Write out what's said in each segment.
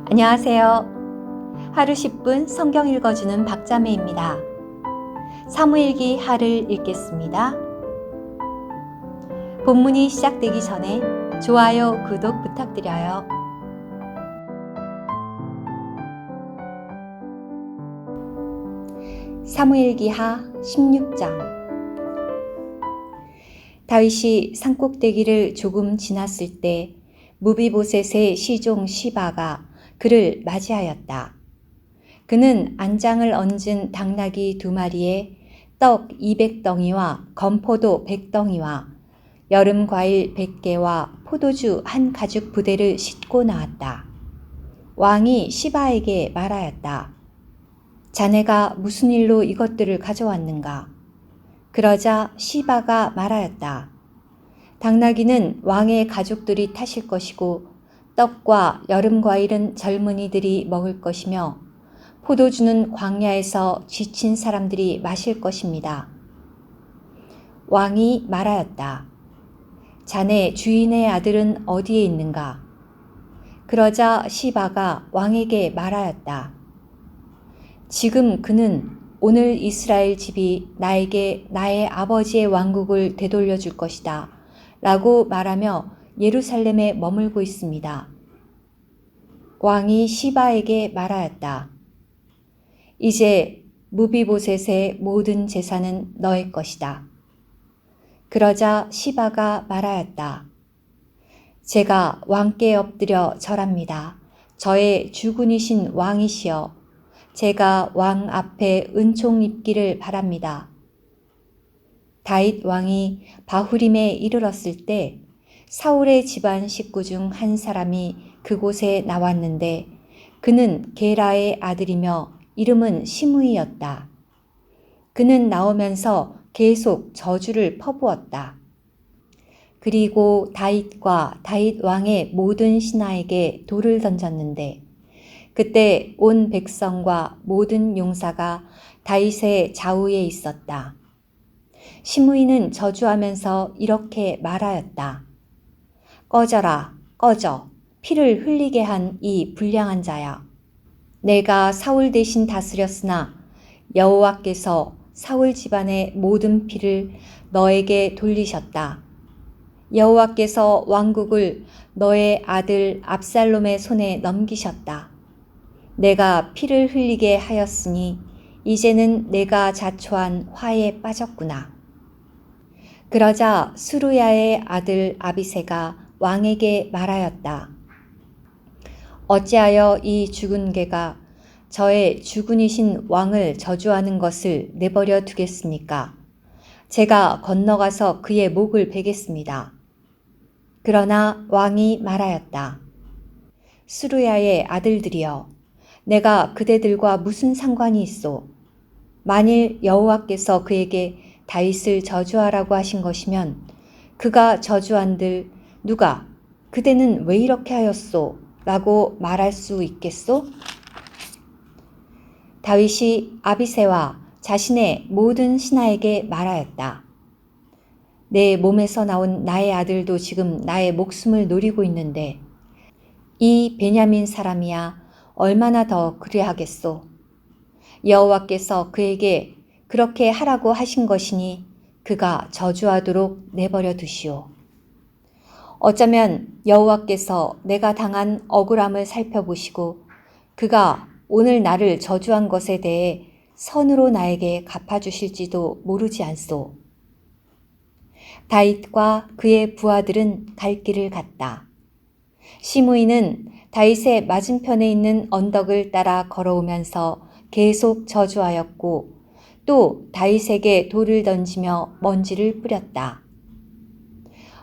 안녕하세요. 하루 10분 성경 읽어주는 박자매입니다. 사무엘기 하를 읽겠습니다. 본문이 시작되기 전에 좋아요, 구독 부탁드려요. 사무엘기 하 16장. 다윗이 산꼭대기를 조금 지났을 때 무비보셋의 시종 시바가 그를 맞이하였다. 그는 안장을 얹은 당나귀 2마리에 떡 200덩이와 건포도 100덩이와 여름 과일 100개와 포도주 한 가죽 부대를 싣고 나왔다. 왕이 시바에게 말하였다. 자네가 무슨 일로 이것들을 가져왔는가? 그러자 시바가 말하였다. 당나귀는 왕의 가족들이 타실 것이고 떡과 여름 과일은 젊은이들이 먹을 것이며 포도주는 광야에서 지친 사람들이 마실 것입니다. 왕이 말하였다. 자네 주인의 아들은 어디에 있는가? 그러자 시바가 왕에게 말하였다. 지금 그는 오늘 이스라엘 집이 나에게 나의 아버지의 왕국을 되돌려 줄 것이다 라고 말하며 예루살렘에 머물고 있습니다. 왕이 시바에게 말하였다. 이제 무비보셋의 모든 재산은 너의 것이다. 그러자 시바가 말하였다. 제가 왕께 엎드려 절합니다. 저의 주군이신 왕이시여, 제가 왕 앞에 은총 입기를 바랍니다. 다윗 왕이 바후림에 이르렀을 때 사울의 집안 식구 중 한 사람이 그곳에 나왔는데 그는 게라의 아들이며 이름은 시므이였다. 그는 나오면서 계속 저주를 퍼부었다. 그리고 다윗과 다윗 왕의 모든 신하에게 돌을 던졌는데 그때 온 백성과 모든 용사가 다윗의 좌우에 있었다. 시므이는 저주하면서 이렇게 말하였다. 꺼져라, 꺼져, 피를 흘리게 한 이 불량한 자야. 내가 사울 대신 다스렸으나 여호와께서 사울 집안의 모든 피를 너에게 돌리셨다. 여호와께서 왕국을 너의 아들 압살롬의 손에 넘기셨다. 내가 피를 흘리게 하였으니 이제는 내가 자초한 화에 빠졌구나. 그러자 스루야의 아들 아비새가 왕에게 말하였다. 어찌하여 이 죽은 개가 저의 주군이신 왕을 저주하는 것을 내버려 두겠습니까? 제가 건너가서 그의 목을 베겠습니다. 그러나 왕이 말하였다. 스루야의 아들들이여, 내가 그대들과 무슨 상관이 있소? 만일 여호와께서 그에게 다윗을 저주하라고 하신 것이면 그가 저주한들 누가 그대는 왜 이렇게 하였소? 라고 말할 수 있겠소? 다윗이 아비새와 자신의 모든 신하에게 말하였다. 내 몸에서 나온 나의 아들도 지금 나의 목숨을 노리고 있는데 이 베냐민 사람이야 얼마나 더 그리하겠소? 여호와께서 그에게 그렇게 하라고 하신 것이니 그가 저주하도록 내버려 두시오. 어쩌면 여호와께서 내가 당한 억울함을 살펴보시고 그가 오늘 나를 저주한 것에 대해 선으로 나에게 갚아주실지도 모르지 않소. 다윗과 그의 부하들은 갈 길을 갔다. 시므이는 다윗의 맞은편에 있는 언덕을 따라 걸어오면서 계속 저주하였고 또 다윗에게 돌을 던지며 먼지를 뿌렸다.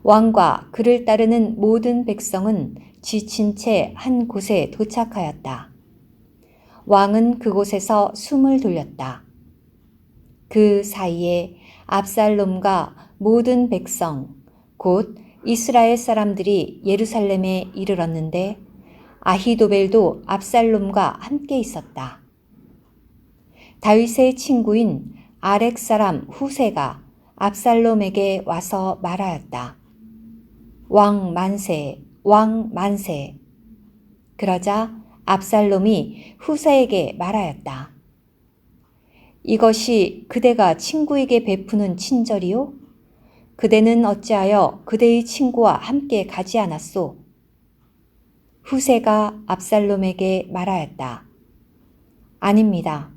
왕과 그를 따르는 모든 백성은 지친 채 한 곳에 도착하였다. 왕은 그곳에서 숨을 돌렸다. 그 사이에 압살롬과 모든 백성, 곧 이스라엘 사람들이 예루살렘에 이르렀는데 아히도벨도 압살롬과 함께 있었다. 다윗의 친구인 아렉 사람 후세가 압살롬에게 와서 말하였다. 왕 만세, 왕 만세. 그러자 압살롬이 후세에게 말하였다. 이것이 그대가 친구에게 베푸는 친절이요? 그대는 어찌하여 그대의 친구와 함께 가지 않았소? 후세가 압살롬에게 말하였다. 아닙니다.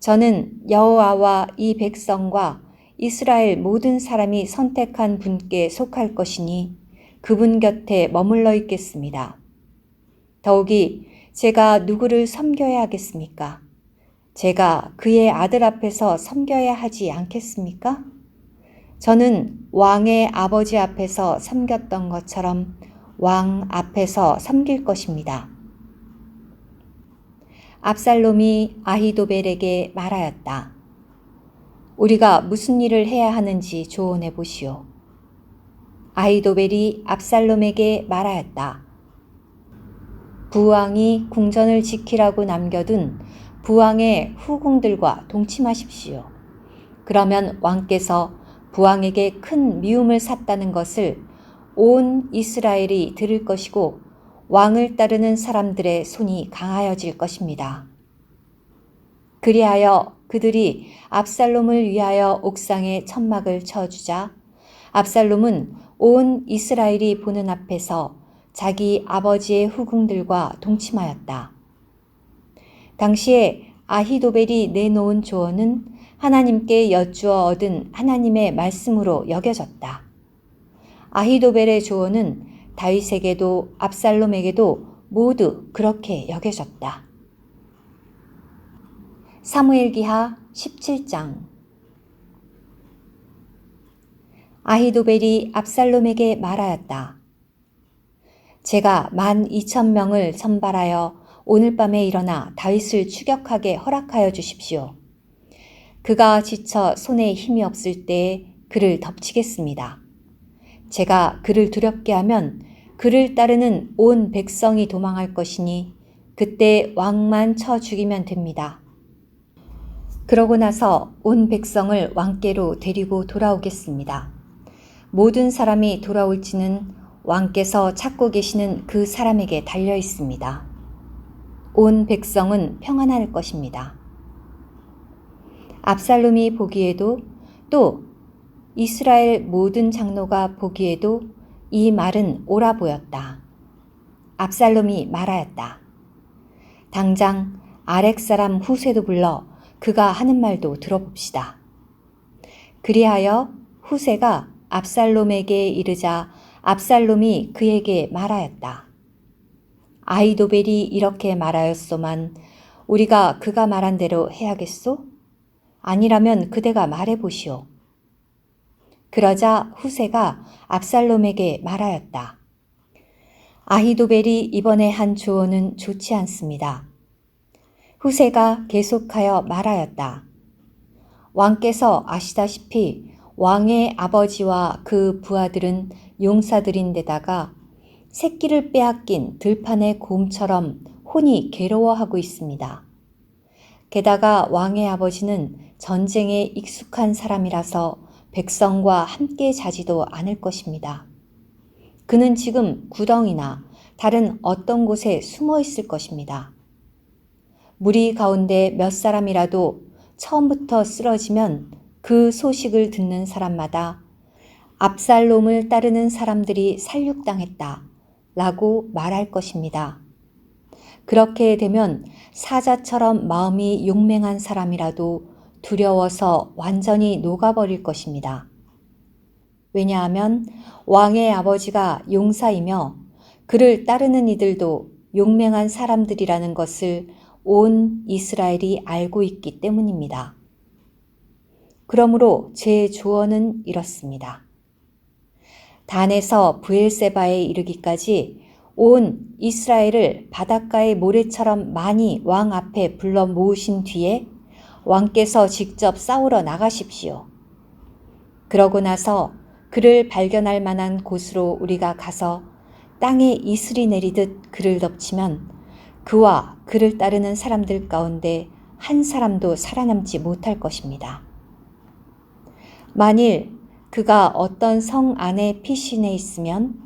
저는 여호와와 이 백성과 이스라엘 모든 사람이 선택한 분께 속할 것이니 그분 곁에 머물러 있겠습니다. 더욱이 제가 누구를 섬겨야 하겠습니까? 제가 그의 아들 앞에서 섬겨야 하지 않겠습니까? 저는 왕의 아버지 앞에서 섬겼던 것처럼 왕 앞에서 섬길 것입니다. 압살롬이 아히도벨에게 말하였다. 우리가 무슨 일을 해야 하는지 조언해 보시오. 아히도벨이 압살롬에게 말하였다. 부왕이 궁전을 지키라고 남겨둔 부왕의 후궁들과 동침하십시오. 그러면 왕께서 부왕에게 큰 미움을 샀다는 것을 온 이스라엘이 들을 것이고 왕을 따르는 사람들의 손이 강하여질 것입니다. 그리하여 그들이 압살롬을 위하여 옥상에 천막을 쳐주자 압살롬은 온 이스라엘이 보는 앞에서 자기 아버지의 후궁들과 동침하였다. 당시에 아히도벨이 내놓은 조언은 하나님께 여쭈어 얻은 하나님의 말씀으로 여겨졌다. 아히도벨의 조언은 다윗에게도 압살롬에게도 모두 그렇게 여겨졌다. 사무엘기하 17장. 아히도벨이 압살롬에게 말하였다. 제가 12,000명을 선발하여 오늘 밤에 일어나 다윗을 추격하게 허락하여 주십시오. 그가 지쳐 손에 힘이 없을 때에 그를 덮치겠습니다. 제가 그를 두렵게 하면 그를 따르는 온 백성이 도망할 것이니 그때 왕만 쳐 죽이면 됩니다. 그러고 나서 온 백성을 왕께로 데리고 돌아오겠습니다. 모든 사람이 돌아올지는 왕께서 찾고 계시는 그 사람에게 달려 있습니다. 온 백성은 평안할 것입니다. 압살롬이 보기에도 또 이스라엘 모든 장로가 보기에도 이 말은 옳아 보였다. 압살롬이 말하였다. 당장 아렉 사람 후세도 불러 그가 하는 말도 들어봅시다. 그리하여 후세가 압살롬에게 이르자 압살롬이 그에게 말하였다. 아히도벨이 이렇게 말하였소만 우리가 그가 말한 대로 해야겠소? 아니라면 그대가 말해보시오. 그러자 후세가 압살롬에게 말하였다. 아히도벨이 이번에 한 조언은 좋지 않습니다. 후세가 계속하여 말하였다. 왕께서 아시다시피 왕의 아버지와 그 부하들은 용사들인데다가 새끼를 빼앗긴 들판의 곰처럼 혼이 괴로워하고 있습니다. 게다가 왕의 아버지는 전쟁에 익숙한 사람이라서 백성과 함께 자지도 않을 것입니다. 그는 지금 구덩이나 다른 어떤 곳에 숨어 있을 것입니다. 무리 가운데 몇 사람이라도 처음부터 쓰러지면 그 소식을 듣는 사람마다 압살롬을 따르는 사람들이 살육당했다 라고 말할 것입니다. 그렇게 되면 사자처럼 마음이 용맹한 사람이라도 두려워서 완전히 녹아버릴 것입니다. 왜냐하면 왕의 아버지가 용사이며 그를 따르는 이들도 용맹한 사람들이라는 것을 온 이스라엘이 알고 있기 때문입니다. 그러므로 제 조언은 이렇습니다. 단에서 브엘세바에 이르기까지 온 이스라엘을 바닷가의 모래처럼 많이 왕 앞에 불러 모으신 뒤에 왕께서 직접 싸우러 나가십시오. 그러고 나서 그를 발견할 만한 곳으로 우리가 가서 땅에 이슬이 내리듯 그를 덮치면 그와 그를 따르는 사람들 가운데 한 사람도 살아남지 못할 것입니다. 만일 그가 어떤 성 안에 피신해 있으면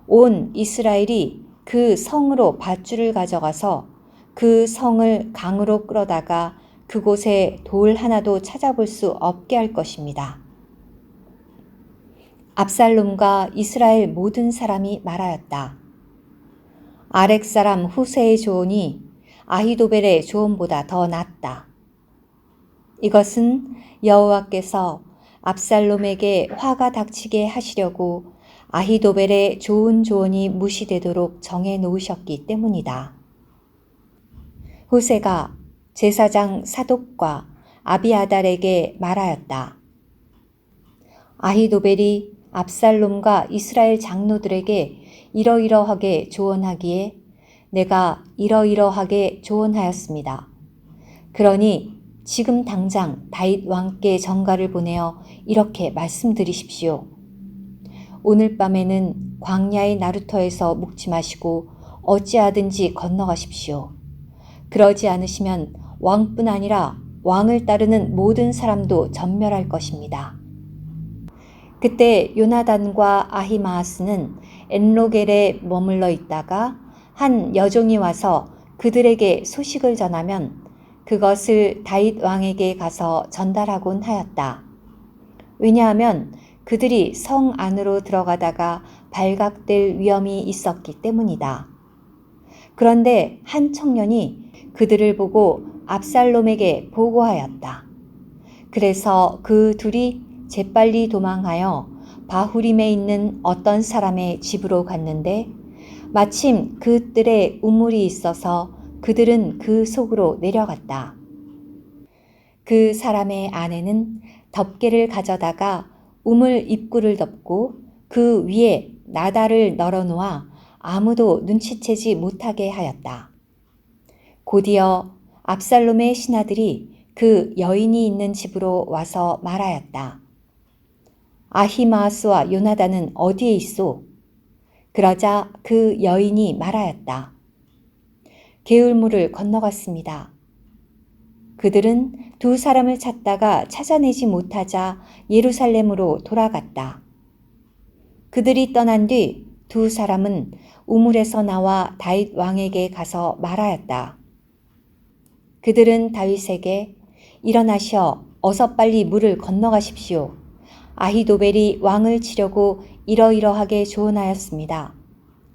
온 이스라엘이 그 성으로 밧줄을 가져가서 그 성을 강으로 끌어다가 그곳에 돌 하나도 찾아볼 수 없게 할 것입니다. 압살롬과 이스라엘 모든 사람이 말하였다. 아렉 사람 후세의 조언이 아히도벨의 조언보다 더 낫다. 이것은 여호와께서 압살롬에게 화가 닥치게 하시려고 아히도벨의 좋은 조언이 무시되도록 정해 놓으셨기 때문이다. 후세가 제사장 사독과 아비아달에게 말하였다. 아히도벨이 압살롬과 이스라엘 장로들에게 이러이러하게 조언하기에 내가 이러이러하게 조언하였습니다. 그러니 지금 당장 다윗 왕께 전가를 보내어 이렇게 말씀드리십시오. 오늘 밤에는 광야의 나루터에서 묵지 마시고 어찌하든지 건너가십시오. 그러지 않으시면 왕뿐 아니라 왕을 따르는 모든 사람도 전멸할 것입니다. 그때 요나단과 아히마아스는 엔로겔에 머물러 있다가 한 여종이 와서 그들에게 소식을 전하면 그것을 다윗 왕에게 가서 전달하곤 하였다. 왜냐하면 그들이 성 안으로 들어가다가 발각될 위험이 있었기 때문이다. 그런데 한 청년이 그들을 보고 압살롬에게 보고하였다. 그래서 그 둘이 재빨리 도망하여 바후림에 있는 어떤 사람의 집으로 갔는데 마침 그 뜰에 우물이 있어서 그들은 그 속으로 내려갔다. 그 사람의 아내는 덮개를 가져다가 우물 입구를 덮고 그 위에 나달을 널어놓아 아무도 눈치채지 못하게 하였다. 곧이어 압살롬의 신하들이 그 여인이 있는 집으로 와서 말하였다. 아히마아스와 요나단은 어디에 있소? 그러자 그 여인이 말하였다. 게울물을 건너갔습니다. 그들은 두 사람을 찾다가 찾아내지 못하자 예루살렘으로 돌아갔다. 그들이 떠난 뒤 두 사람은 우물에서 나와 다윗 왕에게 가서 말하였다. 그들은 다윗에게 일어나셔 어서 빨리 물을 건너가십시오. 아히도벨이 왕을 치려고 이러이러하게 조언하였습니다.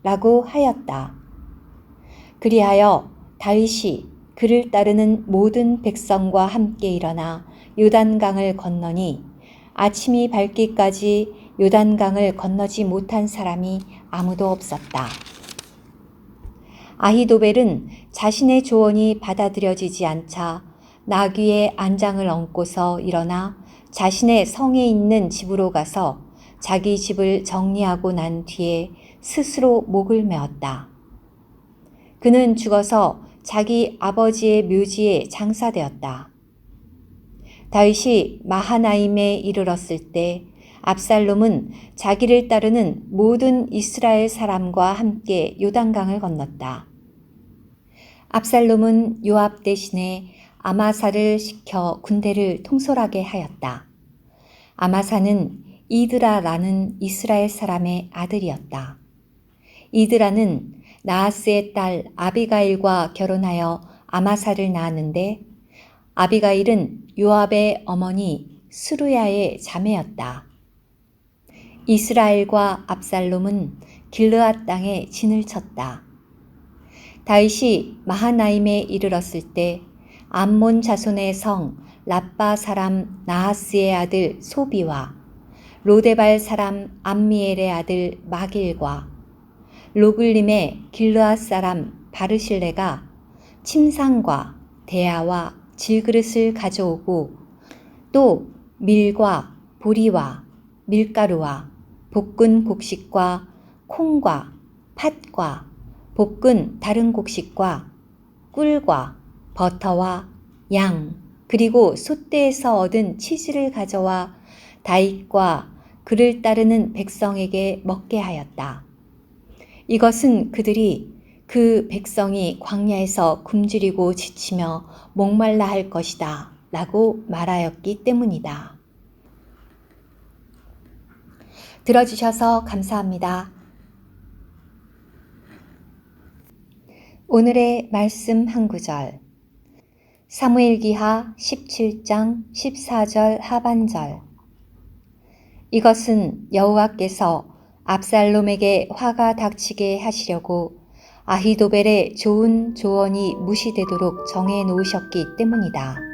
라고 하였다. 그리하여 다윗이 그를 따르는 모든 백성과 함께 일어나 요단강을 건너니 아침이 밝기까지 요단강을 건너지 못한 사람이 아무도 없었다. 아히도벨은 자신의 조언이 받아들여지지 않자 나귀의 안장을 얹고서 일어나 자신의 성에 있는 집으로 가서 자기 집을 정리하고 난 뒤에 스스로 목을 메었다. 그는 죽어서 자기 아버지의 묘지에 장사되었다. 다윗이 마하나임에 이르렀을 때 압살롬은 자기를 따르는 모든 이스라엘 사람과 함께 요단강을 건넜다. 압살롬은 요압 대신에 아마사를 시켜 군대를 통솔하게 하였다. 아마사는 이드라라는 이스라엘 사람의 아들이었다. 이드라는 나하스의 딸 아비가일과 결혼하여 아마사를 낳았는데 아비가일은 요압의 어머니 스루야의 자매였다. 이스라엘과 압살롬은 길르앗 땅에 진을 쳤다. 다윗이 마하나임에 이르렀을 때 암몬 자손의 성 라빠 사람 나하스의 아들 소비와 로데발 사람 암미엘의 아들 마길과 로글림의 길르앗 사람 바르실레가 침상과 대야와 질그릇을 가져오고 또 밀과 보리와 밀가루와 볶은 곡식과 콩과 팥과 볶은 다른 곡식과 꿀과 버터와 양 그리고 솥대에서 얻은 치즈를 가져와 다윗과 그를 따르는 백성에게 먹게 하였다. 이것은 그들이 그 백성이 광야에서 굶주리고 지치며 목말라 할 것이다 라고 말하였기 때문이다. 들어주셔서 감사합니다. 오늘의 말씀 한 구절. 사무엘기하 17장 14절 하반절. 이것은 여호와께서 압살롬에게 화가 닥치게 하시려고 아히도벨의 좋은 조언이 무시되도록 정해 놓으셨기 때문이다.